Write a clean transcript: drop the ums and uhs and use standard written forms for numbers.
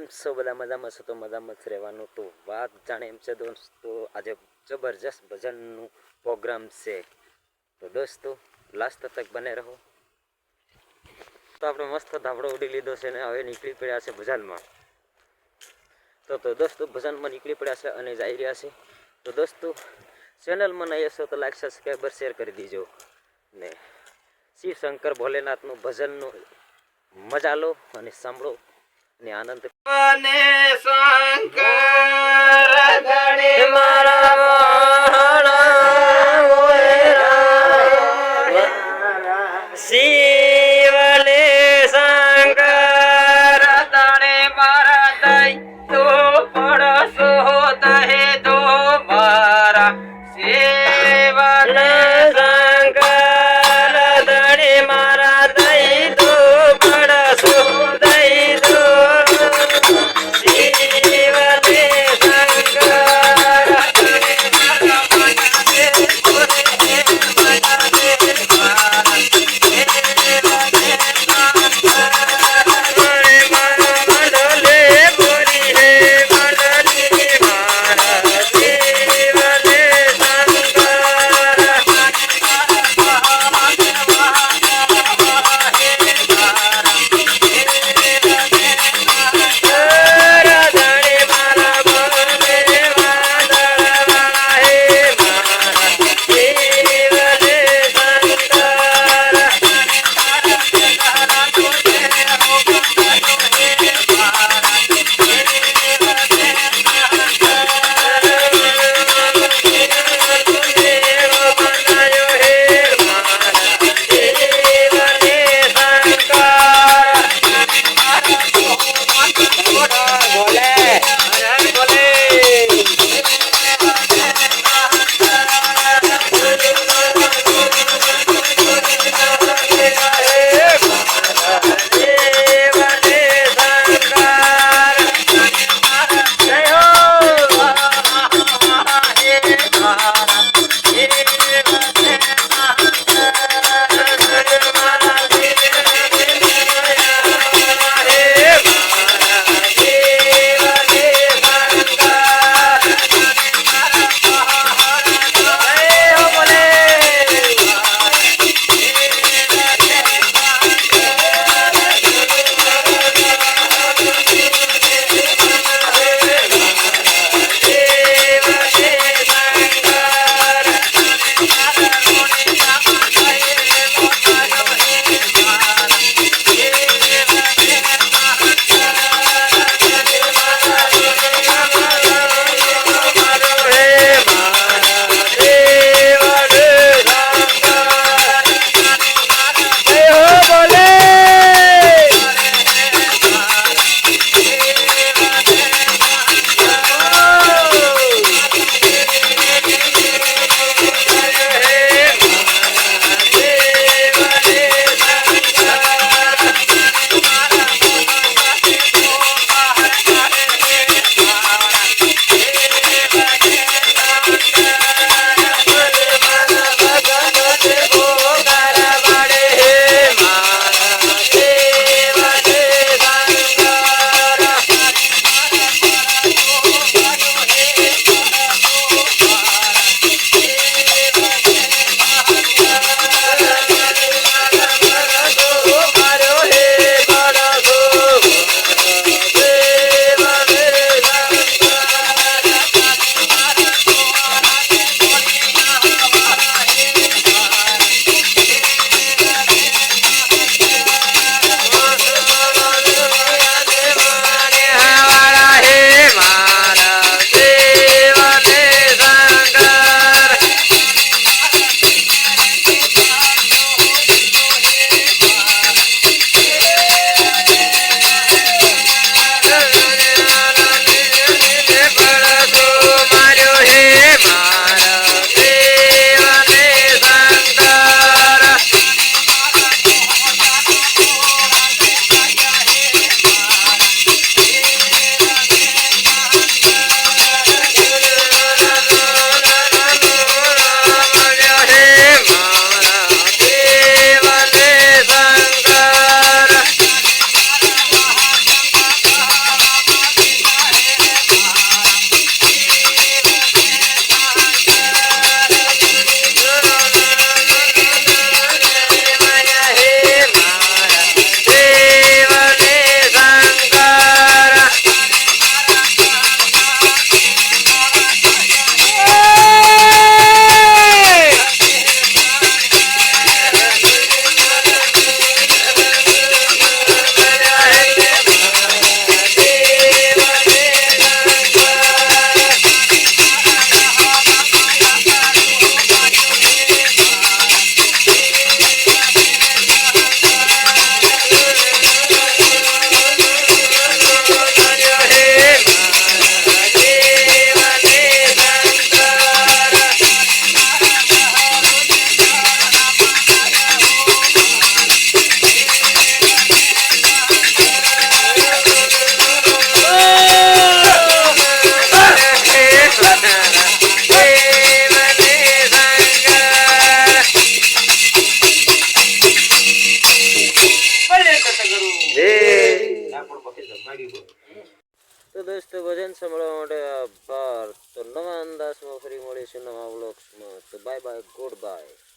છો બધા મજામાં છો તો મજામાં જ રહેવાનું તો વાત જાણે એમ છે દોસ્તો આજે જબરજસ્ત ભજનનું પ્રોગ્રામ છે તો દોસ્તો લાસ્ટ તક બને રહો તો આપણે મસ્ત ધાબળો ઉડી લીધો છે ને હવે નીકળી પડ્યા છે ભજનમાં તો દોસ્તો ભજનમાં નીકળી પડ્યા છે અને જઈ રહ્યા છે તો દોસ્તો ચેનલમાં નહીં હશો તો લાઈક સબસ્ક્રાઈબર શેર કરી દીજો ને શિવ શંકર ભોલેનાથનું ભજનનું મજા લો અને સાંભળો ને આનંદ અને શંકર ધણી મારા શિવલે શંકર ધણી મારા દઈ તો પડશો દહે તો મારા શિવલે શંકર ધણી મારા દઈ તો પડશો દઈ તો શિવલે શંકર તો દોસ્તો ભજન સાંભળવા માટે આભાર. તો નવા અંદાજમાં ફરી મળીશું નવા વ્લોગ્સમાં. તો બાય બાય, ગુડ બાય.